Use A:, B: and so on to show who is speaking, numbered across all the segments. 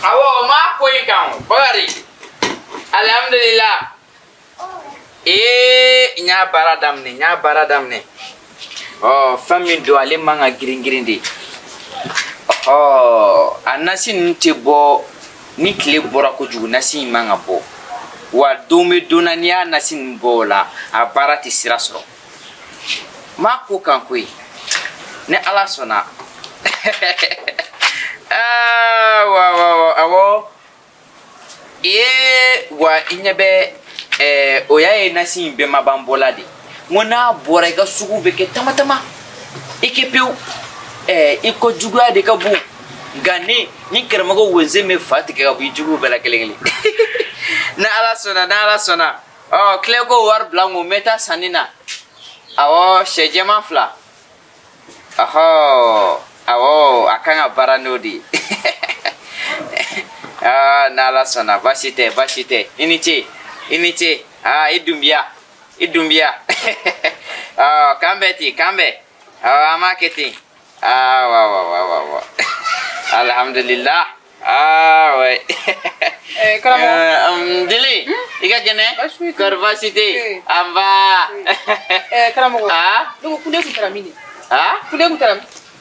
A: Awo ma ko kan bari. Alhamdulillah. Nya baradamne. Oh, famille do ale manga giringirindi. Oh, anasi nte bo ni kile bora ko jugu nasi manga bo. Wa dome donania nasi mbola a barati sirasro. Ma ko kan ko ne ala sona. Awo wa inyabe oya nasi be mabambola di ngona bora ga sugu be ke tamatama ikepiu iko jugua de kabu gane ni karamogo wenze me fatike ga bu jugu bela kelengeli na ala sona oh klego war blanco meta sanina awo shejema fla awo akanga baranodi na ala sona bashite iniche idumbia kambe marketing wa alhamdulillah ouais dili iga gene karvasite amba
B: karamogo donc kunde kutaramini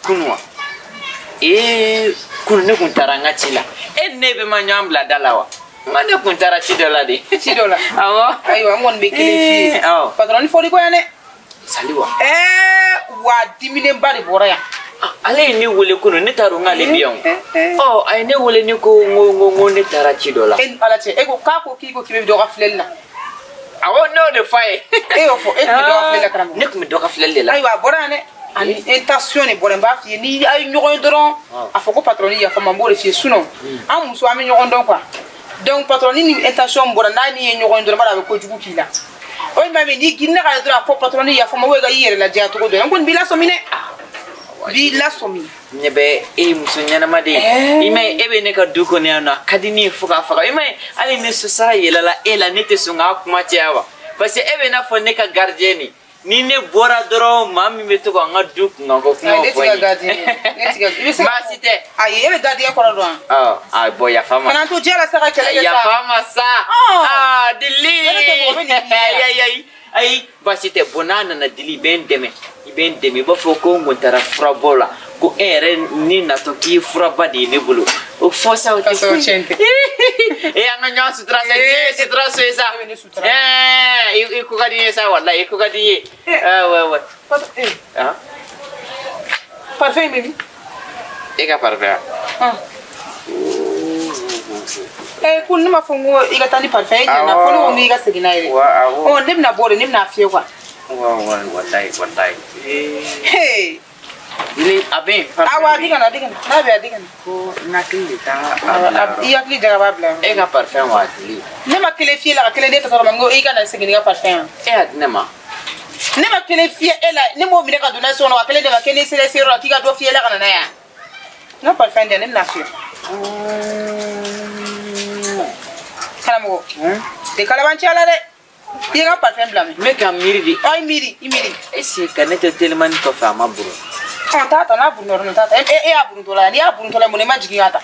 A: kunwa kunne kuntaranga chila nebe manyambla dalawa mane kuntara chidola awo
B: aywa mon be kelefi patron fo di ko yane
A: saliwa
B: wa dimine bari boraya
A: ale ni wole kuno ne taru ngale biyon ay ne wole ni ko ngo ne tara chidola
B: alate ego kako kiko kibe do gaflelna
A: awo no de fay
B: fo do gaflelna karam
A: ne ko mi do gaflelle
B: aywa borane ani intention bore mba fi ni ay ñogon doron afoko patron ya fama mbore fi suno am muso ami ñogon don quoi donc patron ni intention bora nani ñogon doron bala ko jugu kila oy mami ni ginna ka dora fo patron ya fama wega yere la dia to do ngon bila somine bila somi
A: nyebe muso nyana made ime ebe ne ka duko ne ana kadini fuka ime ali ne sosa yela la ela nete sunga kuma tiawa parce que ebe na fo ne ka gardieni ni ne bora doro mami meto ko nga duk nga ko kuma
B: fo
A: masite
B: ayi ebe gardien ko do
A: ay boy ya fama
B: kana to jela sa ka kele
A: ya fama sa dili ay basite bonana na dili ben deme ba fo ko ngontara frabola ko ere ni na to ki fraba di ne bulu o fosa o
B: ti
A: anga nya sutra so esa iko gadi esa wallahi iko gadi wa
B: parfait baby
A: ega parfait
B: kun ma fongo iga tani parfait na folo mi iga seginaire o nimna bore nimna afie kwa
A: wallahi
B: hey
A: ini abe
B: awa digana na be digana
A: ko nakli ta
B: iya kli jaga babla
A: ega parfait wa dili
B: ne ma kele fie la kele de to mango iga na seginiga parfait
A: ne ma
B: kele fie ela ne mo mi ka dona so no kele de ma kele sele sero akiga do fie la kana na ya no parfait de nimna fie karamogo de kalabanchi ala de yega parfum blame
A: me ka miri
B: ay miri
A: esi kanete tellement ko fama buru
B: tata na buru no tata aburu tola ni aburu tola mo ne majigi ata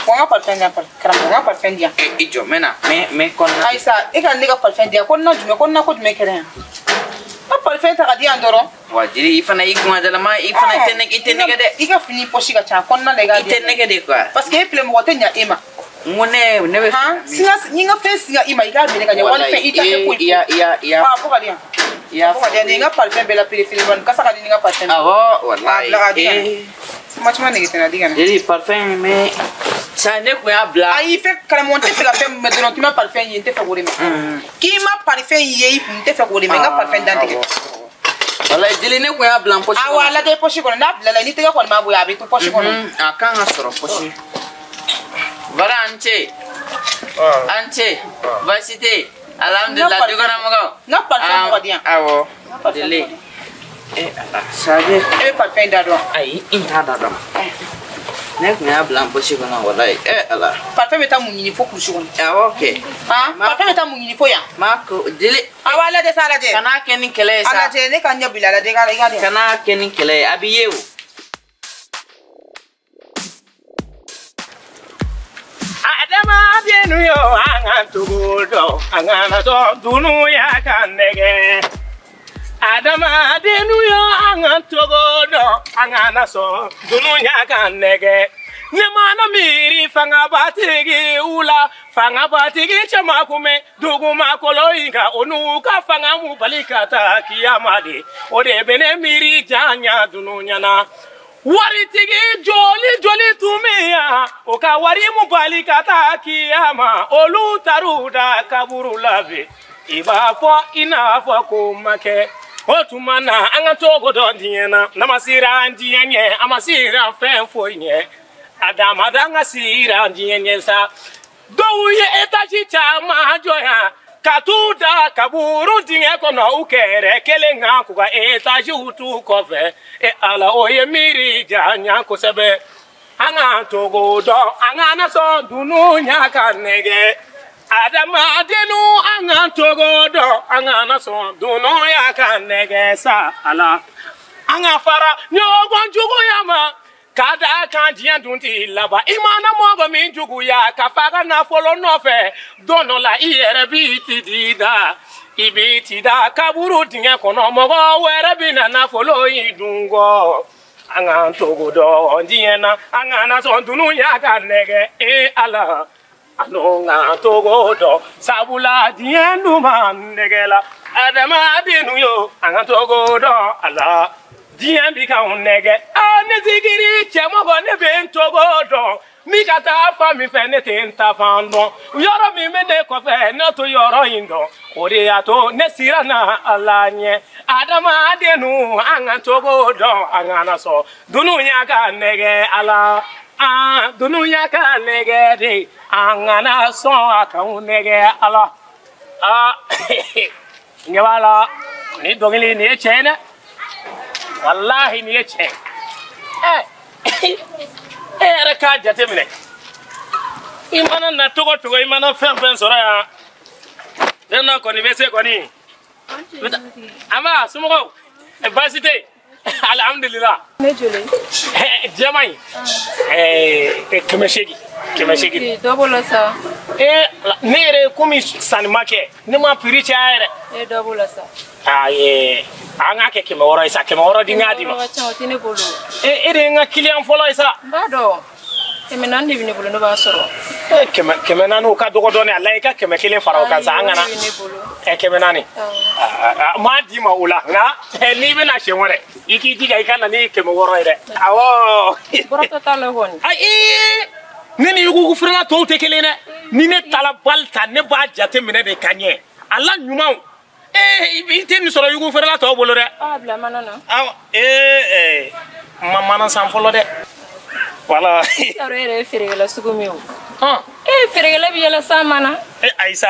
B: ko nga parfum ya karamogo nga parfum dia
A: ijo mena me kon
B: ay sa e kan nega parfum dia kon na jume kere a parfum ta kadi andoro
A: wajiri ifana igma dala ma ifana itene gade
B: iga fini poshi ga cha kon na lega
A: itene gade quoi
B: parce que film ko tenya ema
A: ngone nebe
B: singa nyinga face ga ima iga bele ga wal fe ita ke pul
A: ya
B: boka dia ya boka dia ninga parfum bela pili film kasa kadi ninga parfum
A: wallahi
B: macam ni kita digan
A: jadi parfum me sa ne ko ya bla
B: ai fe kala monte fe la fe me dono ki ma parfum yente fe gore me ki ma parfum yi te fe gore me ga parfum dan tige
A: wallahi dili ne ko ya bla pochi
B: wala de pochi ko na bla la ni te ko ma bu ya bi to pochi ko
A: akan asoro pochi bara ance vasite alhamdulillah dugana mogo
B: na parfum ko dia
A: awo dili ala sabe
B: parfum da do
A: ai inta da do ne ko ya bla pochi ko na wallahi ala
B: parfum ta munyini fo kurshi ko
A: okay
B: parfum ta munyini fo ya
A: mako dili
B: awala de sala de
A: kana kenin kele sa
B: ala de ne kan ya bilala de ga
A: kana kenin kele abiyewu
C: denu yo anga tugudo anga so dunu ya kanege adama denu yo anga tugudo anga so dunu ya kanege Nemana miri fanga batigi ula fanga batigi chama kume duguma koloinga onuka fanga mubalikata kiyamadi ode bene miri janya dununyana wari tigi joli tumia oka wari mubalikata kiyama olu taruda kaburu labe iba fo ina fo kumake otumana anga togo dondiena namasira ndienye amasira fenfo nye Adama danga sira nyenyensa Douye etachi chama joya Katuda kaburu dinge kono ukere Kelenga kuka etachi utu kofe E ala oye miri janya kusebe Anga togo do Anga naso dunu nyaka nege Adama denu anga togo do Anga naso dunu nyaka nege sa ala Anga fara nyogon jugu yama Kada kan diyan dunti laba imana mogo min jugu ya kafaga na folo nofe dono la iyere biti dida ibiti da kaburu dinge kono mogo were bina na folo idungo anga togo do diena anga na so dunu ya kanege e ala anonga togo do sabula dienu man negela adama dinu yo anga togo do ala Diyan bi ka unege ne zigiri chemo go ne ben togo do mi kata fa mi fe ne tenta fando yoro mi me ne ko fe ne to yoro indo ore ya to ne sirana alanye adama denu anga togo do anga na so dunu nya ka nege ala dunu nya ka nege de anga na so aka unege ala ngewala ni dogili ni chene Wallahi ni yeche reka jate mine imana na togo imana fen sora ya dena ko ni bese ko ni ama sumo university alhamdulillah
D: ne jole
C: jamai kemeshegi
D: double sa
C: nere kumi sanmake ne ma piricha ere
D: double sa
C: anga ke kemoro isa kemoro dingadi ma ere nga client folo isa
D: bado kemenan di bini bulu no ba soro
C: kemenan o ka dogo doni Allah ka keme client faro kan sa anga na kemenani ma di ma ula na ni bena shemore iki diga ikana ni kemoro ire awo
D: borota tala hon
C: nini yugu franga to tekelene ni ne tala balta ne ba jate mine de kanye Allah nyuma ibite ni soro yugu franga to bolore
D: bla manana
C: mamana san folo de wala
D: arere ferela sugumiu ferela bi yala samana
C: aisa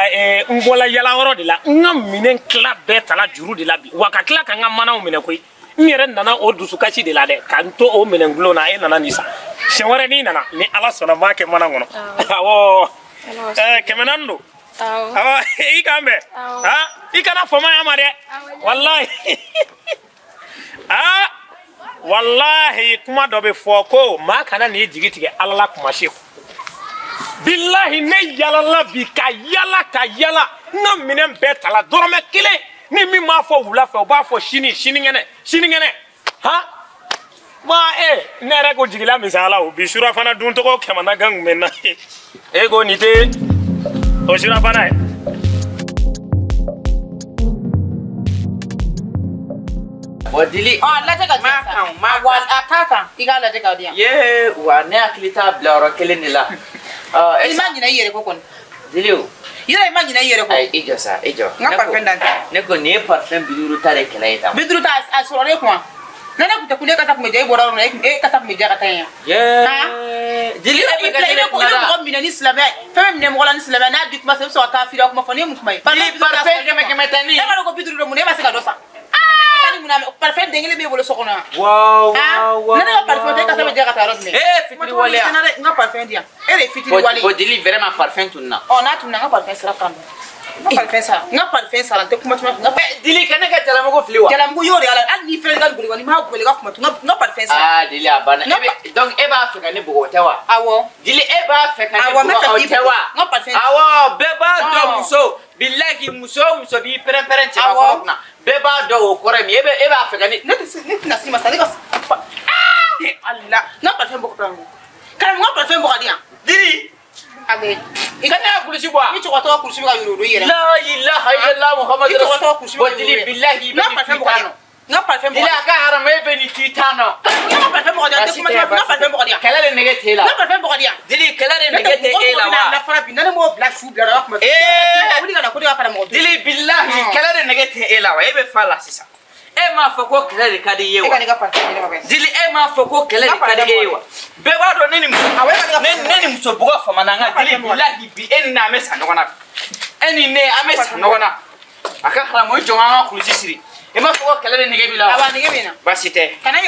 C: ngola yala woro de la ngam minen club beta la juru de la bi waka kla kan ngam mana o minen koy nyere nana o dusu kachi de la de kan to o minen glo na nana nisa shenware ni nana ni ala sona make mana ngono awo kemenando awa ikambe ikana foma ya mare wallahi wallahi kuma dobe foko ma kana ni jigiti Allah kuma sheku billahi ne yala la bi ka yala ngam minen betala dorome kile ni mi ma fo wula fe o ba fo shini ngene ha ma nere ko jigila misala o bi shura fana dun to ko kemana gang menna go ni te o shura fana
A: Odili
B: la jaga ma wal akaka igala jaga dia
A: ye wa ne aklita blaro kelenila
B: imagine yere ko kon
A: Diliu
B: yere imagine yere ko
A: ay ijo
B: nga parfum dan
A: ne ko ne parfum biduru tare kelaita
B: biduru ta asoro ko nana kuta kule kata kumeja ibora na kata kumeja kata ya
A: Diliu
B: be ga ko ko mina ni islam femme ne mo la ni islam na dik ma se so kafira ko ma fone mu mai
A: parfum kemetani
B: e ma ko biduru mu ne ba se ga dosa parfait dengele be bolo sokona
A: wow
B: nana parfait de kasa be jaga tarot me
A: fitri wale
B: nga parfait dia ere fitri wale
A: o dili vraiment parfum tunna
B: na tunna nga parfait sera kam Nga parfum sa te kuma tuma nga
A: dili kana ka karamogo fliwa
B: karamogo yori ala al ni fere gal guli wani ma guli ga kuma nga parfum sa
A: dili abana donc e ba fe kane bugo tewa
B: awo
A: dili e ba fe kane bugo tewa
B: nga parfum
A: awo beba do muso billahi muso bi peren cheba ko na beba do ko re mi e ba fe kane
B: net na sima sa ga Allah nga parfum bugo tango karamogo nga parfum bugo dia
A: dili
B: ame
A: ikana kulisi bwa
B: ni choko to kulisi ga yoro do yera
A: la ilaha illallah muhammad rasul dili billahi
B: nga parfum bugo dia nga parfum bugo
A: dili aka harame be ni titano
B: nga parfum bugo dia te kuma tuma nga parfum bugo dia
A: kala le nege tela
B: nga parfum bugo dia
A: dili kala le nege te ela wa
B: na fara bi nana mo black shoe bla kuma wuli ga na ko dia para mo
A: dili billahi kala le nege te ela wa ebe fala sisa e ma foko kala le kadi yewa
B: e ga ni ga parfum ni ma be
A: dili e ma foko kala le kadi yewa be ba do neni muso bugo fama nanga dili billahi bi enna mesa nona eni ne amesa nona aka haramo jonga kulisi siri e ma foko kala le nege bila
B: aba nege bina
A: basite
B: kana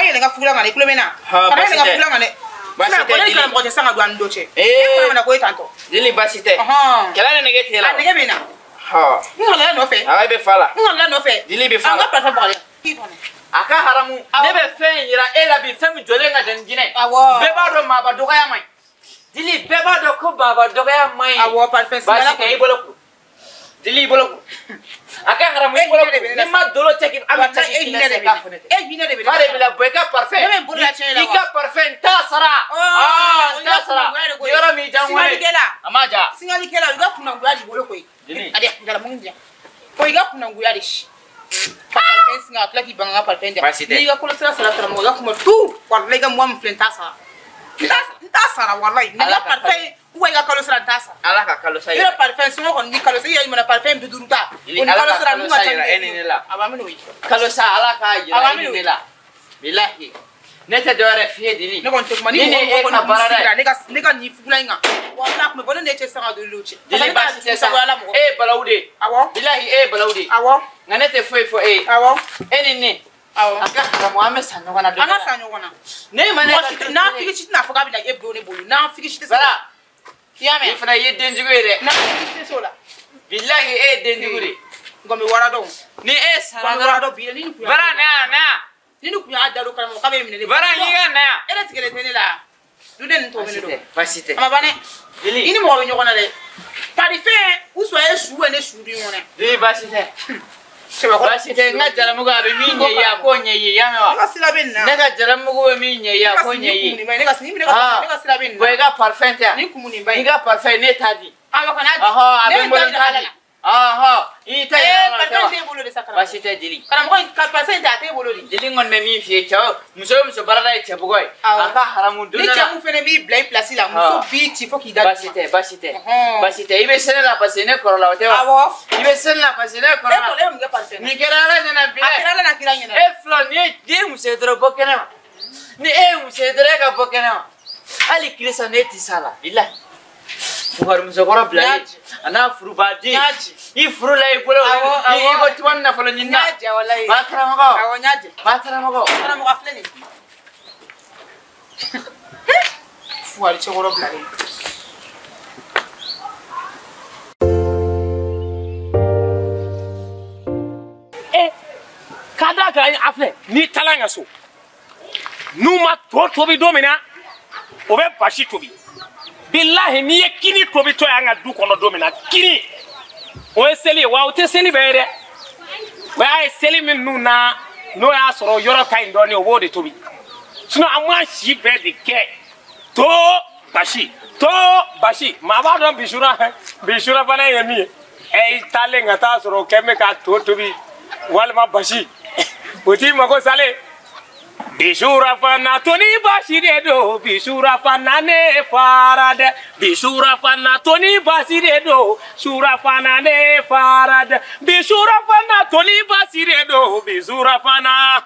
B: yelenga fula ngane kulo mena kana yelenga fula ngane basite dili kana mo sanga do ando che e ko na ko tanto
A: dili basite kala le nege tela
B: nege bina
A: ha
B: ngala no fe
A: ay be fala
B: ngala no fe
A: dili be fala
B: anga parfum bugo dia
A: aka haramu ne be fen yira ela bi femi jolenga denjine
B: awo
A: beba do ma ba doga ya mai dili beba do ko baba doga ya mai
B: awo parfum
A: basi kay boloku dili boloku aka haramu boloku ni ma dolo teki ama teki
B: hina de be
A: fare bila boeka parfum ika parfum ta sara ta sara yoro mi jamwe amaja
B: singali kela uga kuna ngwadi boloko yi ade ngala mungia ko iga kuna ngwadi parfum singa klaki banga parfum ni iga kula sara sara mo ga kuma tu wallahi ga mo mflenta sara ta sara wallahi ni la parfum uwa iga kalo sara ta sara
A: ala ka kalo sai
B: ira parfum singa kon ni kalo sai ya mana parfum biduruta on kalo sara mu mata
A: eni la
B: abamino yi
A: kalo sa ala ka yira eni la billahi nete dore fie dili
B: ne kon tekma ni ko na barara ne ga ni fugula inga wala ko bono ne che sanga do luche
A: dili ba se sa e balaude
B: awo
A: billahi e balaude
B: awo
A: nganete fo e
B: awo
A: eni ne awo aka haramu amesa nyogana do
B: anga sa nyogana
A: ne mane
B: na figi chiti na foga bi na ebro ne bolu na figi chiti
A: sala
B: yame
A: ifra yedden jigure
B: na figi chiti sola
A: billahi e den jigure
B: ngome wara do
A: ni e sala
B: wara do bi ni ku
A: bara na
B: ni ku ya dalo kala mo ka be mi ne
A: bara yiga na
B: ele tigele tene la du den to mi do
A: basite
B: ama bane
A: dili
B: ini mo be nyogana le parife uso e suwe ne suri ngone
A: dili basite
B: seba ko
A: basite nga jaramugo abe minye ya konye ye yamewa
B: nga sila benna
A: nega jaramugo be minye ya konye ye
B: nega sila benna
A: boega parfum ta
B: ni kumuni mbay
A: niga parfum ne tadi
B: aba kana
A: aha abe mo tadi aha ita ya
B: parfum te bolo de sakara
A: basite dili
B: kana mo ka parfum ta te bolo di
A: dili ngon me mi fie chao muso barada e chebugoy aka haramu
B: ni chamu fene bi blay place la muso bi ti foki da
A: basite ibe sene la pasene korola otewa
B: awo
A: ibe sene la pasene korola
B: e mga parfum
A: ni kerala na bila
B: akirala na kiranya na
A: e flo ni di muso dro bokena ni e muso dro ka bokena ali krisa neti sala bila fuhar muso koro blay ana furubadi i furu la ipolo i go tuanna folo nyinna
B: nyaje wallahi
A: batara mago
B: awo nyaje
A: batara mago
B: afleni fuhar chokoro blay
C: kada ka afle ni talanga so numa tobi domina o be bashi tobi billahi ni kini tobi to anga du kono domina kini o seli wa o te seli bere wa ai seli min nuna no ya soro yoro kai ndoni o wode tobi sino amwa shi be de ke to bashi ma ba don bishura bana yemi e talenga ta soro keme ka tobi walma bashi Uti mako sale Bishura fana toni basire do Bishura fana ne farade Bishura fana toni basire do Shura fana ne farade Bishura fana toni basire do Bishura fana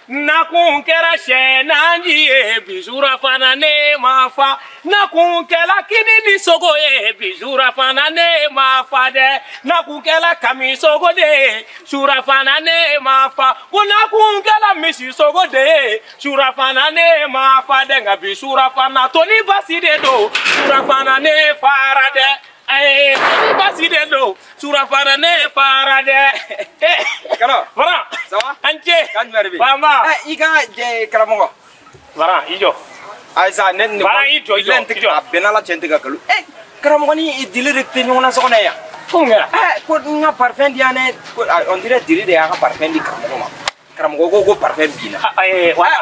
C: Nakunkera shenanji Bishura fana ne mafa Nakunkela kini ni sogo Bishura fana ne mafa de Nakunkela kami sogo de Shura fana ne mafa Nakunkela misi sogo de Shura fana ne mafa de Nga Bishura fana toni basire do Shura fana ne farade Aïe, basi de do. Sura farane farade.
E: Kalo.
C: Voilà.
E: Ça va?
C: Anche.
E: Kan merbi.
C: Mama.
E: Ika je karamogo.
C: Voilà, ijo.
E: Aisa net ni.
C: Voilà, ijo.
E: Benala chente ka kalu. Karamogo ni dili rekte nyona sokona ya.
C: Funga.
E: Ko nga parfum dia ne on dirait dili de ya parfum di karamogo. Karamogo go parfum bina.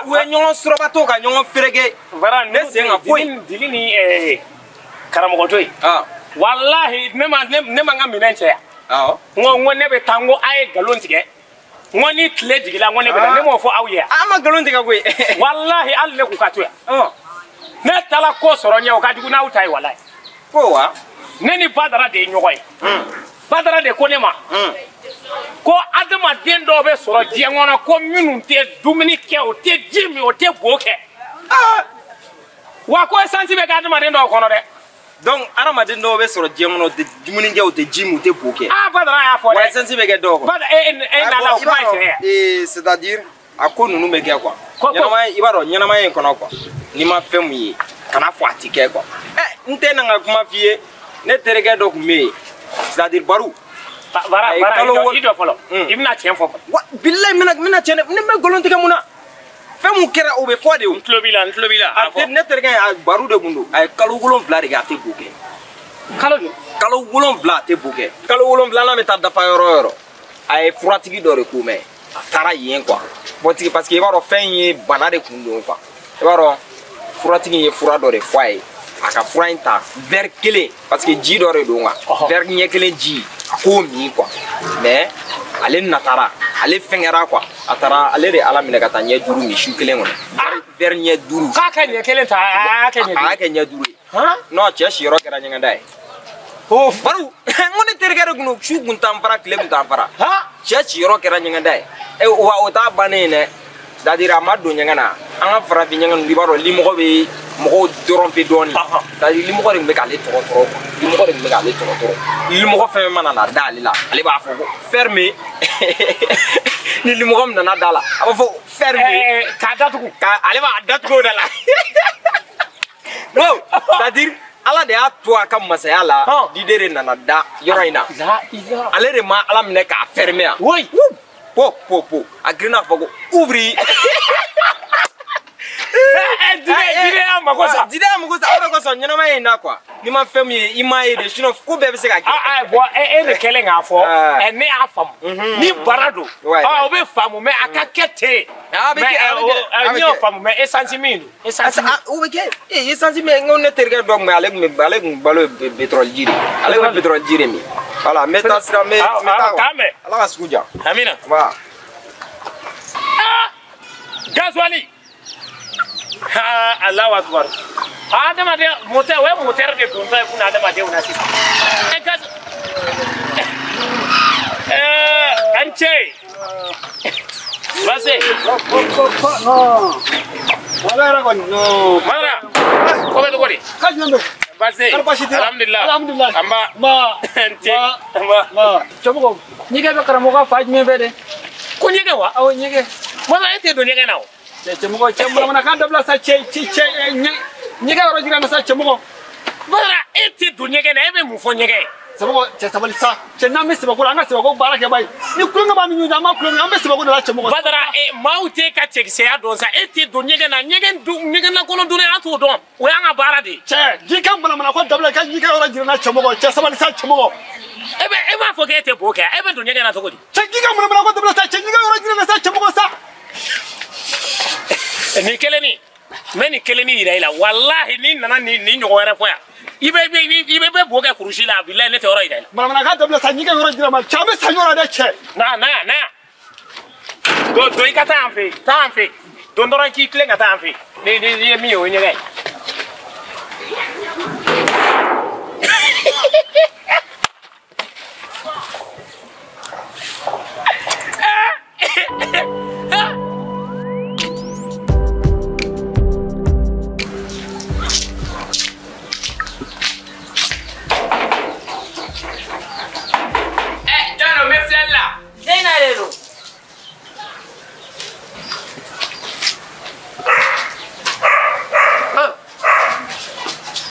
E: We nyona sroba to ka nyona frege.
C: Voilà,
E: ne senga foi.
C: Dili ni karamogo toy. Wallahi ne ma ngamina nche. Ngo ne be tango ay galon tige. Ngo ni tle digila ngo ne be ne mo fo awye.
E: Ama galon tige gwe.
C: Wallahi alle ku katoya. Ne tala ko soro nya o ka digu na utai wallahi.
E: Ko wa?
C: Ne ni badara de nyogoy. Badara de ko ne ma. Ko adama den do be soro je ngona ko minu te dumini ke o te jimi o te boke. Wa ko sensibe ga adama den do ko no de.
E: Donc aramaden do be soro jemono de dumuni ngew te jimu te boke.
C: Badara ya fo de.
E: Ouais sensibe ge do ko.
C: Badara na la quoi
E: c'est-à-dire a ko nunu be ge quoi. Nyama ibaro nyama yen kono quoi. Ni ma femu yi kana fo atike quoi. Nte na nga kuma fie ne terege do kume. C'est-à-dire baru.
C: Bara ido folo. Ibna chen fo.
E: Billahi mina chen ne me golonte ka muna. Femu kera o be fo de o.
C: Ntlobila.
E: Ate ne terege baru de bundu. Ay kalu golon vla de ga te boke. Kalu golon vla te boke. Kalu golon vla na meta da fa yoro. Ay furatigi do re kume. Tara yen quoi. Botigi parce que ibaro fen yi banade kundo quoi. Ibaro furatigi ye fura do re foye. Aka fura inta vers kele parce que ji do re do nga. Vers nye kele ji ko mi quoi. Mais ale natara, ale fengera quoi. Atara ale de ala mine kata nye duru mi shu kele ngone. Vers nye duru.
C: Ka nye kele ta
E: ka nye duru. No che shiro kera nyanga dai. Baru ngone tergere gunu shu guntam fara kele guntam fara. Che shiro kera nyanga dai. Wa ota banene dadira madu nyanga na. Anga fara bi nyanga libaro limogo be mo dorompe doni. Dadira limogo re mbeka le toro. Limogo re mbeka le toro. Limogo fe mana na dalila. Ale ba fo fermé. Ni limogo na na dala. Aba fo fermé.
C: Ka datuku.
E: Ka ale ba datuko dala. No, dadira ala de a to aka masaya la di dere na na da yoraina. Ale re ma ala mine ka fermé a.
C: Oui.
E: Po. Agrina fogo. Ouvri.
C: Dire amakosa.
E: Dire amakosa. Ora kosa nyana mai na kwa. Ni ma fam ye imaye de shino ko be se ka.
C: Bo e kele nga fo. E ne afam. Ni barado. Obe famu me akakete. Me ni famu me esansi mindu. Esansi.
E: Obeke. Esansi me ngone terga dog me ale balo petrol jiri. Ale petrol jiri mi. Voilà, meta sera me
C: kame.
E: Ala kaskuja.
C: Amina.
E: Wa.
C: Gazwali. Allahu akbar. Adama de moteur de donta kuna adama de una sisi. Anche. Base.
E: No. Mara kon no.
C: Mara. Ko be gori.
E: Kajnambe.
C: Base. Alhamdulillah. Amba.
E: Ma.
C: Anche.
E: Ma. Chobo.
B: Nyige be karamogo faaj me bede.
C: Ko nyige wa?
B: Aw nyige.
C: Mara ete do nyige nawo.
B: Chemugo na kan dabla sa nyige oro jira na sa chemugo.
C: Mara ete do nyige na ebe mu fo nyige.
B: Chemugo tabali sa na mesi bako anga seba ko barake bay. Ni kulunga ba mi nyuja ma kulunga ambe seba ko na chemugo.
C: Badara maute ka chekse ya don sa ete do nyige na kono do na ato don. O yanga barade.
B: Che jika mana ko dabla ka nyige oro jira na chemugo sabali sa chemugo.
C: Ebe fo ke ete boke ebe do nyige na to godi.
B: Che jika mana ko dabla sa nyige oro jira na sa chemugo sa.
C: Ni keleni iraila wallahi ni nana ni nyogo era foya ibe boga kurushi la billahi ne te ora iraila
B: mana ka dabla sa nyige oro jira ma chabe sa nyora de che
C: na do ikata amfe do ndora ki klenga ta amfe ni mi o nyege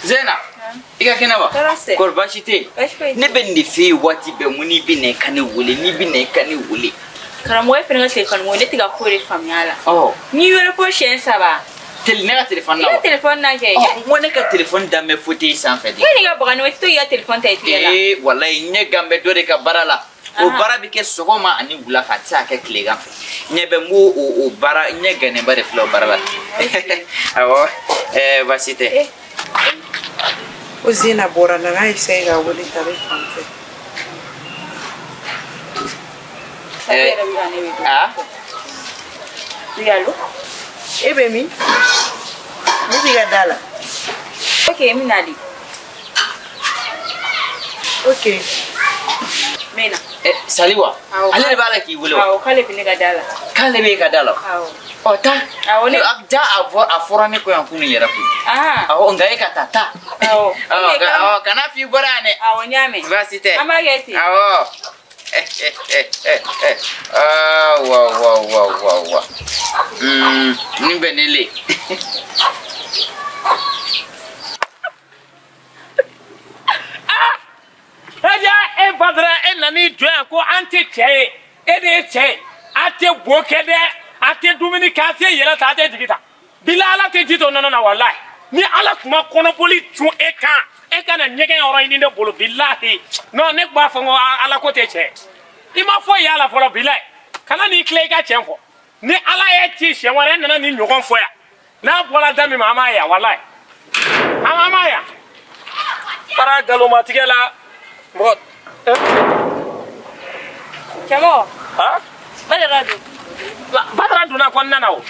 A: Zena Ika kena ba?
D: Tarase.
A: Korbashite. Ne ben ni fi wati be muni bi ne kan wule ni bi ne kan wule.
D: Karamogo fenga telefon mo ne tiga ko re famiyala.
A: Oh.
D: Ni wele ko shen saba.
A: Ne ka téléphone na.
D: Téléphone na ke.
A: Mo ne ka téléphone da me foti sans fait.
D: Ni ga bagano to ya téléphone ta itiyala.
A: Wallahi nye gambe do de ka barala. O bara bi ke sogoma ani wula ka ta ke klega. Nye be mo o bara nye gane ba de flo barala. Awo vasite.
B: Uzina bora na ngai sega wole tare fanfe.
D: Yalo.
B: Ebe mi. Ni biga dala.
D: Okay, mi nali.
B: Okay.
D: Mena.
A: Saliwa. Ale bala ki wolo.
D: Awo kale bi ne ga dala.
A: Kale be ka dala.
D: Awo.
A: Ota.
D: Awo ne
A: Ja afora ne ko yankunu yera ku. Awo ngai ka tata.
D: Awo.
A: Awo kana fi borane.
D: Awo nyame.
A: Vasite.
D: Amageti.
A: Awo. Wow. Nimbenele.
C: Badra nani join ko anti che ede che ate bokede ate dominica ate yela ta ate digita bilala te jito no wallahi ni ala kuma kono poli tun eka na nyege oro ni ne bolo billahi no ne gba fo ala ko te che I ma fo ya la fo lo billahi kana ni kle ka chenfo ni ala ye ti she wore nana ni nyogon fo ya na bola dami mama ya wallahi mama ya para galo matigela bot
D: Chamo.
C: Ha? Badara duna konna na o.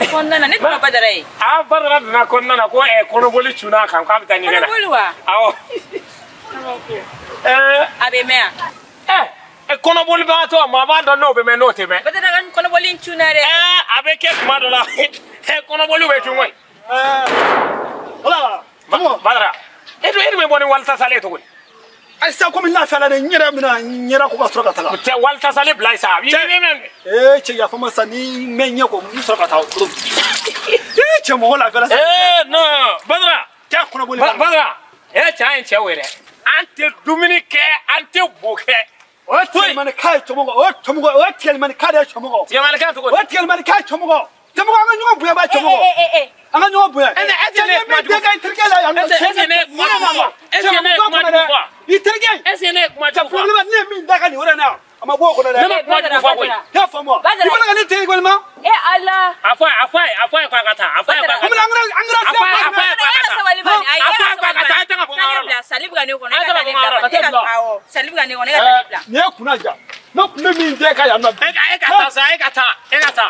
D: Konna na ne ko badara yi.
C: Badara duna konna na ko kono boli chuna kan ka bitani gena.
D: Kono boli wa.
C: Awo.
D: Abe mea.
C: Kono boli ba to ma ba don no be me no te me.
D: Badara kan kono boli chuna re.
C: Abe ke kuma do la. Kono boli we chunwe. Ola. Badara. Edo me boni walta sale to ko.
F: Aisa ko min na fala ne nyera ko basro ka taga
C: te walta sale blaisa
F: che ya fama sani menye ko musro ka taga che mo la fala
C: no badra
F: te ko no boli
C: badra cha en che were ante dominique ante boke
F: o te man kai chomo o te man kai chomo
C: te man kai to
F: o te man kai chomo te mo nga nyo buya ba chomo anga nyo buya
C: ene
F: me de ga interkela ya no Itergay.
C: Esene kuma ta
F: ko le ne min daga ni wora na ama bo ko na
C: ne kuma ta ko
F: ya famo ibala ga ni te ko ma
D: Allah
C: afai kwa kata afai kwa kata afai kwa kata ta ko ngaro
D: salib ga ne ko na awo salib ga ne ko na
F: ne kuna ja no kuma min de ka ya no
C: ekata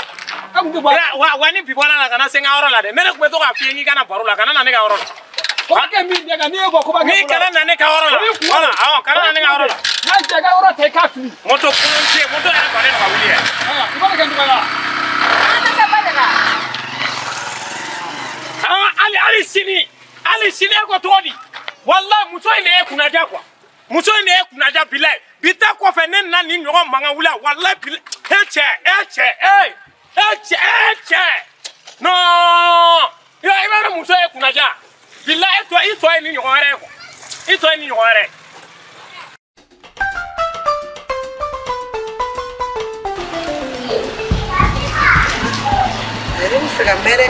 F: am du ba
C: wa ni bibola na kana senga oro la de mene ko to ka fi ni kana barula kana na ne ga oro
F: ko ke min de ga ne bo ko ba
C: ni kana na ne ka oro la wala kana na ne ga oro la
F: na de ga oro te ka fi
C: moto kunche moto ya ko ne ka wuli ya
F: ibala ga ndugala
C: ali sini ko todi wallahi muso ine kuna ja kwa muso ine kuna ja bilai bita ko fe nen na ni nyogo manga wula wallahi bil eche no yo ibana muso e kuna ja bilai ito ni nyogo are ko ito ni nyogo are
B: Mere.